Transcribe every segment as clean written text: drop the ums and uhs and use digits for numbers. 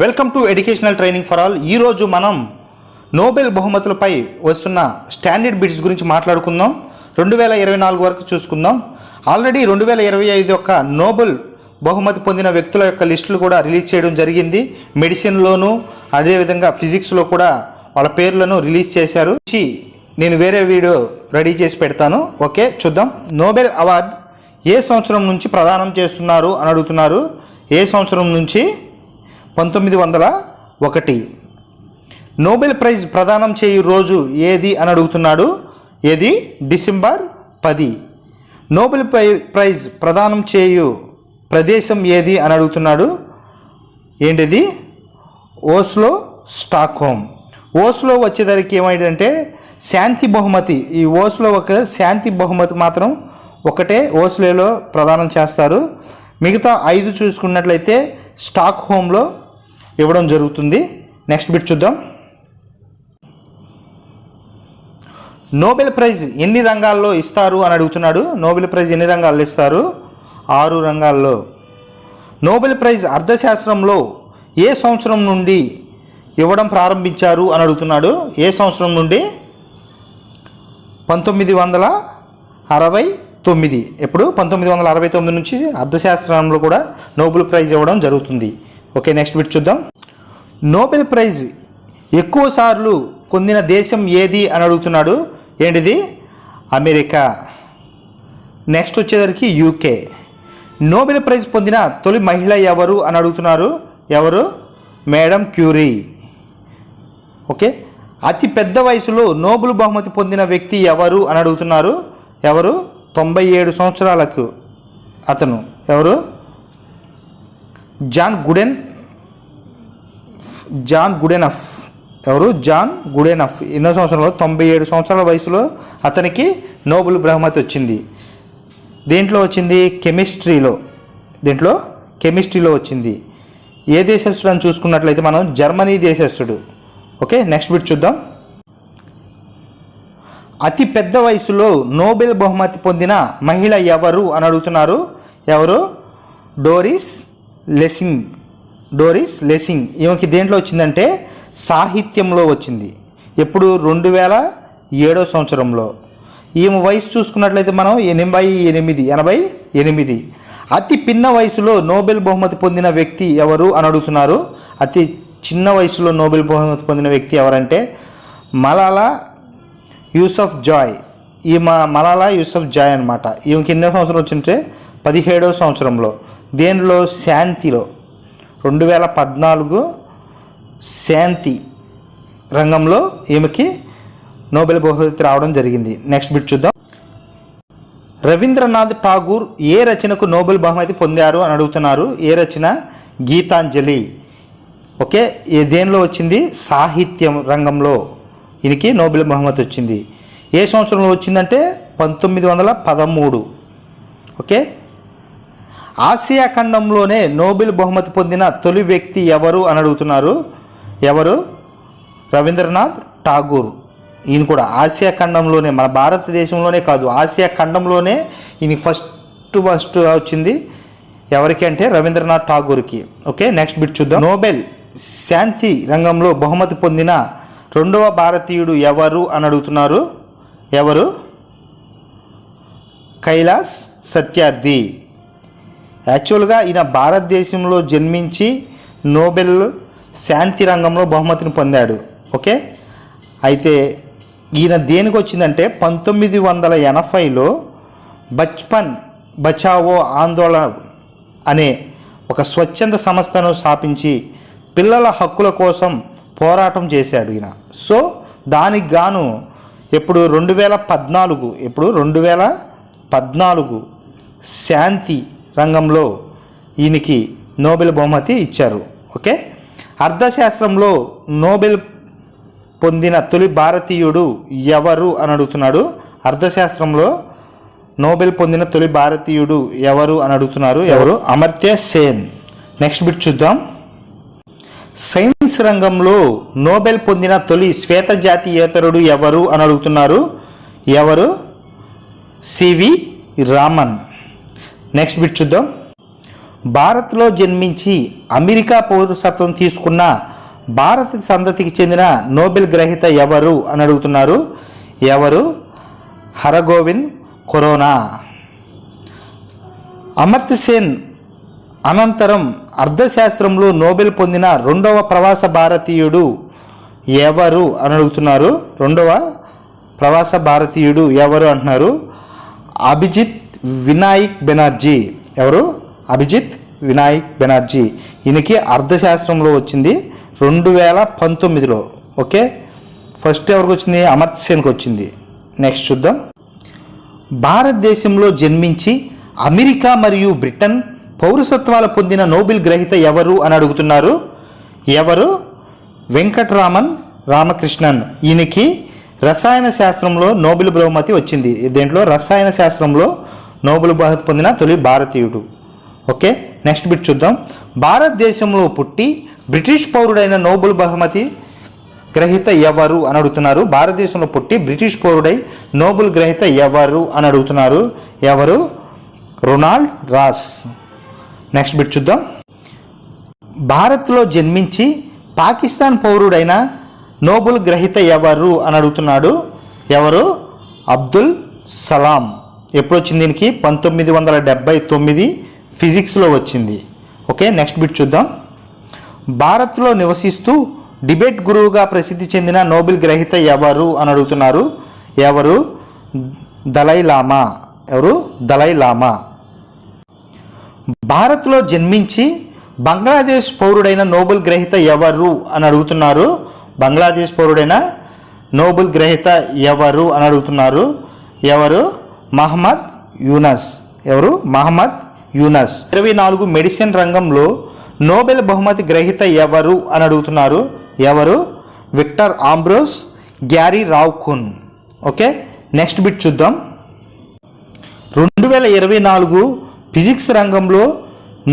Welcome to educational training for all. ఈరోజు మనం Nobel బహుమతులపై వస్తున్న స్టాండర్డ్ బిట్స్ గురించి మాట్లాడుకుందాం. 2024 వరకు చూసుకుందాం. ఆల్రెడీ 2025 యొక్క నోబెల్ బహుమతి పొందిన వ్యక్తుల యొక్క లిస్టులు కూడా రిలీజ్ చేయడం జరిగింది. మెడిసిన్లోను అదేవిధంగా ఫిజిక్స్లో కూడా వాళ్ళ పేర్లను రిలీజ్ చేశారు. నేను వేరే వీడియో రెడీ చేసి పెడతాను. ఓకే, చూద్దాం. నోబెల్ అవార్డ్ ఏ సంవత్సరం నుంచి ప్రదానం చేస్తున్నారు అని అడుగుతున్నారు. ఏ సంవత్సరం నుంచి? 1901. నోబెల్ ప్రైజ్ ప్రదానం చేయు రోజు ఏది అని అడుగుతున్నాడు. ఏది? డిసెంబర్ 10. నోబెల్ ప్రైజ్ ప్రదానం చేయు ప్రదేశం ఏది అని అడుగుతున్నాడు. ఏంటిది? ఓస్లో, స్టాక్హోమ్. ఓస్లో వచ్చేసరికి ఏమైందంటే శాంతి బహుమతి. ఈ ఓస్లో ఒక శాంతి బహుమతి మాత్రం ఒకటే ఓస్లోలో ప్రదానం చేస్తారు. మిగతా 5 చూసుకున్నట్లయితే స్టాక్హోమ్లో ఇవ్వడం జరుగుతుంది. నెక్స్ట్ బిట్ చూద్దాం. నోబెల్ ప్రైజ్ ఎన్ని రంగాల్లో ఇస్తారు అని అడుగుతున్నాడు. నోబెల్ ప్రైజ్ ఎన్ని రంగాల్లో ఇస్తారు? 6 రంగాల్లో. నోబెల్ ప్రైజ్ అర్థశాస్త్రంలో ఏ సంవత్సరం నుండి ఇవ్వడం ప్రారంభించారు అని అడుగుతున్నాడు. ఏ సంవత్సరం నుండి? 1969. ఎప్పుడు? 1969 నుంచి అర్థశాస్త్రంలో కూడా నోబెల్ ప్రైజ్ ఇవ్వడం జరుగుతుంది. ఓకే, నెక్స్ట్ బిట్ చూద్దాం. నోబెల్ ప్రైజ్ ఎక్కువ సార్లు పొందిన దేశం ఏది అని అడుగుతున్నాడు. ఏంటిది? అమెరికా. నెక్స్ట్ వచ్చేసరికి యూకే. నోబెల్ ప్రైజ్ పొందిన తొలి మహిళ ఎవరు అని అడుగుతున్నారు. ఎవరు? Madam Curie. ఓకే. అతి పెద్ద వయసులో నోబెల్ బహుమతి పొందిన వ్యక్తి ఎవరు అని అడుగుతున్నారు. ఎవరు? 97 సంవత్సరాలకు అతను. ఎవరు? జాన్ గుడెనఫ్. ఎవరు? జాన్ గుడెనఫ్. ఎన్నో సంవత్సరంలో? 97 సంవత్సరాల వయసులో అతనికి నోబెల్ బహుమతి వచ్చింది. దేంట్లో వచ్చింది? కెమిస్ట్రీలో వచ్చింది. ఏ దేశస్థుడు అని చూసుకున్నట్లయితే మనం జర్మనీ దేశస్థుడు. ఓకే, నెక్స్ట్ బిట్ చూద్దాం. అతి పెద్ద వయసులో నోబెల్ బహుమతి పొందిన మహిళ ఎవరు అని అడుగుతున్నారు. ఎవరు? డోరిస్ లెసింగ్. ఈమెకి దేంట్లో వచ్చిందంటే సాహిత్యంలో వచ్చింది. ఎప్పుడు? 2007 సంవత్సరంలో. ఈమె వయసు చూసుకున్నట్లయితే మనం 88. అతి పిన్న వయసులో నోబెల్ బహుమతి పొందిన వ్యక్తి ఎవరు అని అడుగుతున్నారు. అతి చిన్న వయసులో నోబెల్ బహుమతి పొందిన వ్యక్తి ఎవరంటే మలాలా యూసఫ్ జాయ్. మలాలా యూసఫ్ జాయ్ అనమాట. ఈమెకి ఎన్నో సంవత్సరం వచ్చింటే 17వ సంవత్సరంలో. దేనిలో? శాంతిలో. 2014 శాంతి రంగంలో ఈమెకి నోబెల్ బహుమతి రావడం జరిగింది. నెక్స్ట్ బిట్ చూద్దాం. రవీంద్రనాథ్ ఠాగూర్ ఏ రచనకు నోబెల్ బహుమతి పొందారు అని అడుగుతున్నారు. ఏ రచన? గీతాంజలి. ఓకే, దేనిలో వచ్చింది? సాహిత్యం రంగంలో ఈయనకి నోబెల్ బహుమతి వచ్చింది. ఏ సంవత్సరంలో వచ్చిందంటే 1913. ఓకే. ఆసియా ఖండంలోనే నోబెల్ బహుమతి పొందిన తొలి వ్యక్తి ఎవరు అని అడుగుతున్నారు. ఎవరు? రవీంద్రనాథ్ ఠాగూర్. ఈయన కూడా ఆసియా ఖండంలోనే, మన భారతదేశంలోనే కాదు ఆసియా ఖండంలోనే ఈయన ఫస్ట్ వచ్చింది. ఎవరికి అంటే రవీంద్రనాథ్ ఠాగూర్కి. ఓకే, నెక్స్ట్ బిట్ చూద్దాం. నోబెల్ శాంతి రంగంలో బహుమతి పొందిన 2వ భారతీయుడు ఎవరు అని అడుగుతున్నారు. ఎవరు? కైలాస్ సత్యార్థి. యాక్చువల్గా ఈయన భారతదేశంలో జన్మించి నోబెల్ శాంతి రంగంలో బహుమతిని పొందాడు. ఓకే, అయితే ఈయన దేనికి వచ్చిందంటే 1980లో బచ్పన్ బచావో ఆందోళన అనే ఒక స్వచ్ఛంద సంస్థను స్థాపించి పిల్లల హక్కుల కోసం పోరాటం చేశాడు ఈయన. సో దానికి గాను ఎప్పుడు 2014 శాంతి రంగంలో ఈయనకి నోబెల్ బహుమతి ఇచ్చారు. ఓకే. అర్థశాస్త్రంలో నోబెల్ పొందిన తొలి భారతీయుడు ఎవరు అని అడుగుతున్నాడు. అర్థశాస్త్రంలో నోబెల్ పొందిన తొలి భారతీయుడు ఎవరు అని అడుగుతున్నారు. ఎవరు? అమర్త్య సేన్. నెక్స్ట్ బిట్ చూద్దాం. సైన్స్ రంగంలో నోబెల్ పొందిన తొలి శ్వేత జాతీయేతరుడు ఎవరు అని అడుగుతున్నారు. ఎవరు? సివి రామన్. నెక్స్ట్ బిట్ చూద్దాం. భారత్లో జన్మించి అమెరికా పౌరసత్వం తీసుకున్న భారత సంతతికి చెందిన నోబెల్ గ్రహీత ఎవరు అని అడుగుతున్నారు. ఎవరు? హరగోవింద్ ఖురానా. అమర్త్య సేన్ అనంతరం అర్థశాస్త్రంలో నోబెల్ పొందిన రెండవ ప్రవాస భారతీయుడు ఎవరు అని అడుగుతున్నారు. రెండవ ప్రవాస భారతీయుడు ఎవరు అంటున్నారు. అభిజిత్ వినాయక్ బెనర్జీ. ఎవరు? అభిజిత్ వినాయక్ బెనర్జీ. ఈయనకి అర్థశాస్త్రంలో వచ్చింది 2019లో. ఓకే, ఫస్ట్ ఎవరికి వచ్చింది? అమర్త్య సేన్కి వచ్చింది. నెక్స్ట్ చూద్దాం. భారతదేశంలో జన్మించి అమెరికా మరియు బ్రిటన్ పౌరసత్వాలు పొందిన నోబెల్ గ్రహీత ఎవరు అని అడుగుతున్నారు. ఎవరు? వెంకటరామన్ రామకృష్ణన్. ఈయనకి రసాయన శాస్త్రంలో నోబెల్ బహుమతి వచ్చింది. దేంట్లో? రసాయన శాస్త్రంలో నోబెల్ బహుమతి పొందిన తొలి భారతీయుడు. ఓకే, నెక్స్ట్ బిట్ చూద్దాం. భారతదేశంలో పుట్టి బ్రిటిష్ పౌరుడైన నోబెల్ బహుమతి గ్రహీత ఎవరు అని అడుగుతున్నారు. భారతదేశంలో పుట్టి బ్రిటిష్ పౌరుడై నోబెల్ గ్రహీత ఎవరు అని అడుగుతున్నారు. ఎవరు? Ronald Ross. నెక్స్ట్ బిట్ చూద్దాం. భారత్లో జన్మించి పాకిస్తాన్ పౌరుడైన నోబెల్ గ్రహీత ఎవరు అని అడుగుతున్నాడు. ఎవరు? అబ్దుల్ సలాం. ఎప్పుడు వచ్చింది దీనికి? 1979 ఫిజిక్స్లో వచ్చింది. ఓకే, నెక్స్ట్ బిట్ చూద్దాం. భారత్లో నివసిస్తూ డిబేట్ గురువుగా ప్రసిద్ధి చెందిన నోబెల్ గ్రహీత ఎవరు అని అడుగుతున్నారు. ఎవరు? దలై లామా. ఎవరు? దలై లామా. భారత్లో జన్మించి బంగ్లాదేశ్ పౌరుడైన నోబెల్ గ్రహీత ఎవరు అని అడుగుతున్నారు. బంగ్లాదేశ్ పౌరుడైన నోబెల్ గ్రహీత ఎవరు అని అడుగుతున్నారు. ఎవరు? మహమ్మద్ యూనస్. ఎవరు? మహమ్మద్ యూనస్. 24 మెడిసిన్ రంగంలో నోబెల్ బహుమతి గ్రహీత ఎవరు అని అడుగుతున్నారు. ఎవరు? Victor Ambros Gary Ruvkun. Okay, next bit చూద్దాం. 2024 ఫిజిక్స్ రంగంలో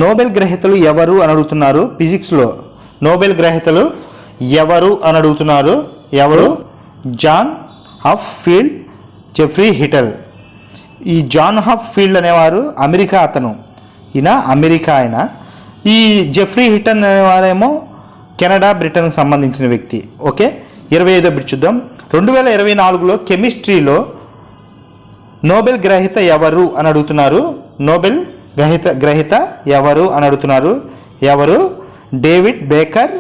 నోబెల్ గ్రహీతలు ఎవరు అని అడుగుతున్నారు. ఫిజిక్స్లో నోబెల్ గ్రహీతలు ఎవరు అని అడుగుతున్నారు. ఎవరు? జాన్ హఫ్ ఫీల్డ్, జెఫ్రీ హిటల్. ఈ జాన్ హఫ్ ఫీల్డ్ అనేవారు అమెరికా అతను. ఈయన అమెరికా ఆయన. ఈ జెఫ్రీ హిటన్ అనేవారేమో కెనడా, బ్రిటన్కి సంబంధించిన వ్యక్తి. ఓకే, 25వ బిట్ చూద్దాం. 2024లో కెమిస్ట్రీలో నోబెల్ గ్రహీత ఎవరు అని అడుగుతున్నారు. నోబెల్ గ్రహీత ఎవరు అని అడుగుతున్నారు. ఎవరు? David Baker,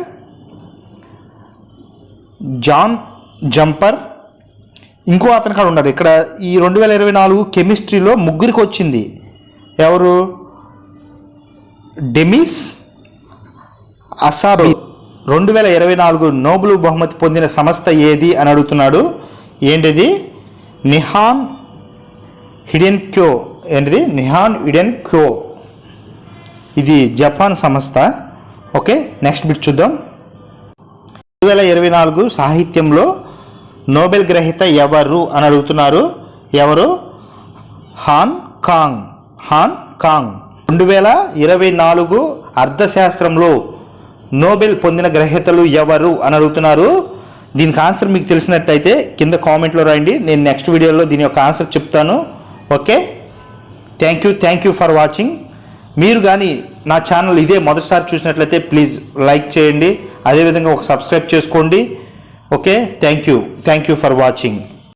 John Jumper. ఇంకో అతను కాడ ఉన్నారు. ఇక్కడ ఈ 2024 కెమిస్ట్రీలో ముగ్గురికి వచ్చింది. ఎవరు? డెమిస్ అసాబి. 2024 నోబెల్ బహుమతి పొందిన సంస్థ ఏది అని అడుగుతున్నాడు. ఏంటిది? Nihan hidden quo. ఏంటిది? Nihan hidden quo. ఇది జపాన్ సంస్థ. ఓకే, నెక్స్ట్ బిట్ చూద్దాం. 2024 సాహిత్యంలో నోబెల్ గ్రహీత ఎవరు అని అడుగుతున్నారు. ఎవరు? హాన్ కాంగ్. 2024 అర్థశాస్త్రంలో నోబెల్ పొందిన గ్రహీతలు ఎవరు అని అడుగుతున్నారు. దీనికి ఆన్సర్ మీకు తెలిసినట్టయితే కింద కామెంట్లో రాయండి. నేను నెక్స్ట్ వీడియోలో దీని యొక్క ఆన్సర్ చెప్తాను. Okay, thank you for watching. మీరు కానీ నా ఛానల్ ఇదే మొదటిసారి చూసినట్లయితే ప్లీజ్ లైక్ చేయండి. అదేవిధంగా ఒక సబ్స్క్రైబ్ చేసుకోండి. Okay, thank you for watching.